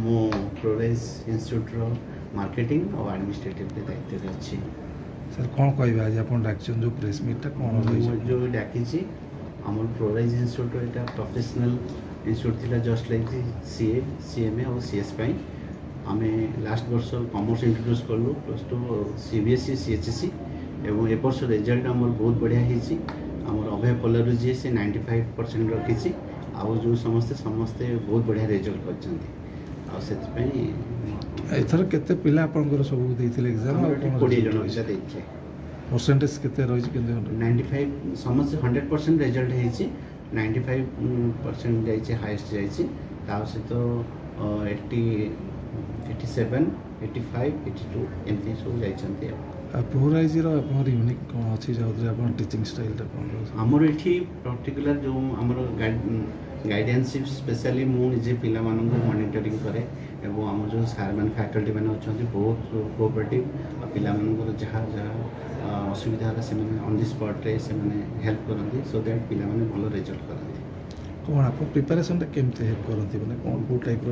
ମୁଁ ପ୍ରୋରେଜ୍ ଇନଷ୍ଟିଚ୍ୟୁଟ୍ର ମାର୍କେଟିଂ ଆଉ ଆଡ଼ମିନିଷ୍ଟ୍ରେଟିଭରେ ଦାୟିତ୍ୱରେ ଅଛି। ସାର୍ କ'ଣ କହିବେ ଆଜି ଆପଣ ଡାକିଛନ୍ତି ଯେଉଁ ପ୍ରେସ୍ ମିଟ୍ଟା କ'ଣ ରହିଛି? ମୁଁ ଯେଉଁ ଡାକିଛି ଆମର ପ୍ରୋରେଜ୍ ଇନଷ୍ଟିଚ୍ୟୁଟ୍ ଏଇଟା ପ୍ରଫେସନାଲ୍ ଇନଷ୍ଟିଚ୍ୟୁଟ୍ ଥିଲା, ଜଷ୍ଟ ଲାଇକ୍ ସିଏ CMA ଆଉ CS ପାଇଁ। ଆମେ ଲାଷ୍ଟ ବର୍ଷ କମର୍ସ ଇଣ୍ଟ୍ରୋଡ୍ୟୁସ୍ କଲୁ +2 CBSE CHSE ଏବଂ ଏ ବର୍ଷ ରେଜଲ୍ଟ ଆମର ବହୁତ ବଢ଼ିଆ ହେଇଛି। ଆମର ଅଭୟ ପଲ୍ଲରୁ ଯିଏ ସେ 95% ରଖିଛି, ଆଉ ଯେଉଁ ସମସ୍ତେ ବହୁତ ବଢ଼ିଆ ରେଜଲ୍ଟ କରିଛନ୍ତି। ଆଉ ସେଥିପାଇଁ ଏଥର କେତେ ପିଲା ଆପଣଙ୍କର ସବୁ ଦେଇଥିଲେ ଏକ୍ଜାମ୍? ଆଉ 20 ଜଣ ପିଲା ଦେଇଥିଲେ। ପରସେଣ୍ଟେଜ୍ କେତେ ରହିଛି? କେତେ? 95 ସମସ୍ତେ 100% ରେଜଲ୍ଟ ହେଇଛି। 95% ଯାଇଛି, ହାଏଷ୍ଟ ଯାଇଛି। ତା ସହିତ 87, 85, 82 ଏମିତି ସବୁ ଯାଇଛନ୍ତି। ଆଉ ପ୍ରୋରାଇଜ୍ର ଆପଣଙ୍କର ୟୁନିକ୍ କ'ଣ ଅଛି ଯେଉଁଥିରେ ଆପଣ ଟିଚିଂ ଷ୍ଟାଇଲ୍ଟା କ'ଣ ରହୁଛି? ଆମର ଏଠି ପର୍ଟିକୁଲାର ଯେଉଁ ଆମର ଗାଇଡାନ୍ସିପ୍ ସ୍ପେଶାଲି ମୁଁ ନିଜେ ପିଲାମାନଙ୍କୁ ମନିଟରିଂ କରେ ଏବଂ ଆମର ଯେଉଁ ସାର୍ମାନେ ଫ୍ୟାକଲ୍ଟି ମାନେ ଅଛନ୍ତି ବହୁତ କୋଅପରେଟିଭ୍। ଆଉ ପିଲାମାନଙ୍କର ଯାହା ଅସୁବିଧା ହେଲା ସେମାନେ ଅନ୍ ଦି ସ୍ପଟ୍ରେ ସେମାନେ ହେଲ୍ପ କରନ୍ତି, ସୋ ଦ୍ୟାଟ୍ ପିଲାମାନେ ଭଲ ରେଜଲ୍ଟ କରନ୍ତି। କ'ଣ ଆପଣ ପ୍ରିପାରେସନ୍ଟା କେମିତି ହେଲ୍ପ କରନ୍ତି? ମାନେ କ'ଣ କେଉଁ ଟାଇପ୍ର?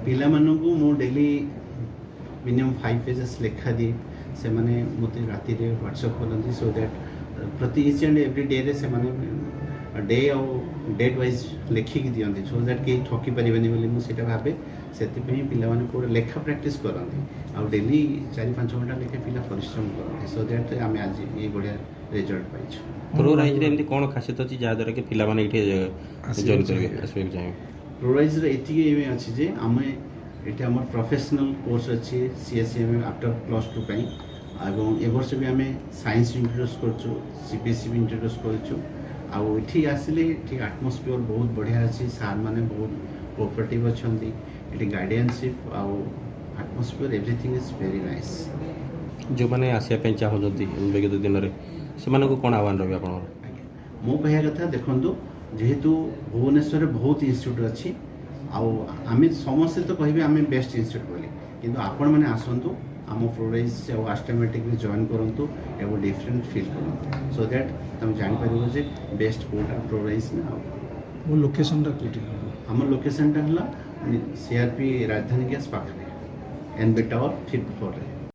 ପିଲାମାନଙ୍କୁ ମୁଁ ଡେଲି ମିନିମମ୍ 5 pages ଲେଖା ଦିଏ। ସେମାନେ ମୋତେ ରାତିରେ ହ୍ୱାଟ୍ସଆପ୍ କରନ୍ତି, ସୋ ଦ୍ୟାଟ୍ ପ୍ରତି ଇଚ୍ ଆଣ୍ଡ ଏଭ୍ରି ଡେରେ ସେମାନେ ଡେ ଆଉ ଡେଟ୍ ୱାଇଜ୍ ଲେଖିକି ଦିଅନ୍ତି, ସୋ ଦ୍ୟାଟ୍ କେହି ଠକି ପାରିବେନି ବୋଲି ମୁଁ ସେଇଟା ଭାବେ। ସେଥିପାଇଁ ପିଲାମାନେ କେଉଁଟା ଲେଖା ପ୍ରାକ୍ଟିସ୍ କରନ୍ତି ଆଉ ଡେଲି 4-5 ଘଣ୍ଟା ଲେଖେ ପିଲା ପରିଶ୍ରମ କରନ୍ତି, ସୋ ଦ୍ୟାଟ୍ ଆମେ ଆଜି ଏଇ ବଢ଼ିଆ ରେଜଲ୍ଟ ପାଇଛୁ। ପ୍ରୋରାଇଜ୍ରେ ଏମିତି କ'ଣ ଖାସିୟତ ଅଛି ଯାହାଦ୍ୱାରା କି ପିଲାମାନେ ଏଇଠି ଜଏନ୍ କରିବେ, ଆସିବାକୁ ଚାହିଁବେ? ପ୍ରୋରାଇଜ୍ର ଏତିକି ଅଛି ଯେ ଆମେ ଏଠି ଆମର ପ୍ରଫେସନାଲ୍ କୋର୍ସ ଅଛି CSCM ଆଫ୍ଟର +2 ପାଇଁ। ଏବଂ ଏ ବର୍ଷ ବି ଆମେ ସାଇନ୍ସ ଇଣ୍ଟ୍ରୋଡ୍ୟୁସ୍ କରୁଛୁ, CBSE ବି ଇଣ୍ଟ୍ରୋଡ୍ୟୁସ୍ କରୁଛୁ। ଆଉ ଏଠି ଆସିଲେ ଏଠି ଆଟମସ୍ଫିୟର ବହୁତ ବଢ଼ିଆ ଅଛି, ସାର୍ମାନେ ବହୁତ କୋଅପରେଟିଭ୍ ଅଛନ୍ତି। ଏଠି ଗାଇଡାନ୍ସିପ୍ ଆଉ atmosphere everything is very nice. ଯେଉଁମାନେ ଆସିବା ପାଇଁ ଚାହୁଁଛନ୍ତି ବିଗତ ଦିନରେ ସେମାନଙ୍କୁ କ'ଣ ଆହ୍ୱାନ ରହିବ ଆପଣଙ୍କର? ଆଜ୍ଞା, ମୋ କହିବା କଥା ଦେଖନ୍ତୁ, ଯେହେତୁ ଭୁବନେଶ୍ୱରରେ ବହୁତ ଇନଷ୍ଟିଚ୍ୟୁଟ୍ ଅଛି ଆଉ ଆମେ ସମସ୍ତେ ତ କହିବେ ଆମେ ବେଷ୍ଟ ଇନଷ୍ଟିଚ୍ୟୁଟ୍ ବୋଲି, କିନ୍ତୁ ଆପଣମାନେ ଆସନ୍ତୁ ଆମ ପ୍ରୋରାଇଜ୍ ଆଉ ଆଷ୍ଟମେଟିକ୍ରେ ଜଏନ୍ କରନ୍ତୁ ଏବଂ ଡିଫରେଣ୍ଟ ଫିଲ୍ କରନ୍ତୁ, ସୋ ଦ୍ୟାଟ୍ ତୁମେ ଜାଣିପାରିବ ଯେ ବେଷ୍ଟ କେଉଁଟା ପ୍ରୋରାଇଜ୍ ନା। ଆଉ ମୋ ଲୋକେସନ୍ଟା କେଉଁଠି? ଆମ ଲୋକେସନ୍ଟା ହେଲା CRP ରାଜଧାନୀ ଗ୍ୟାସ୍ ପାଖରେ, NB ଟାୱାର 5th floor ରେ।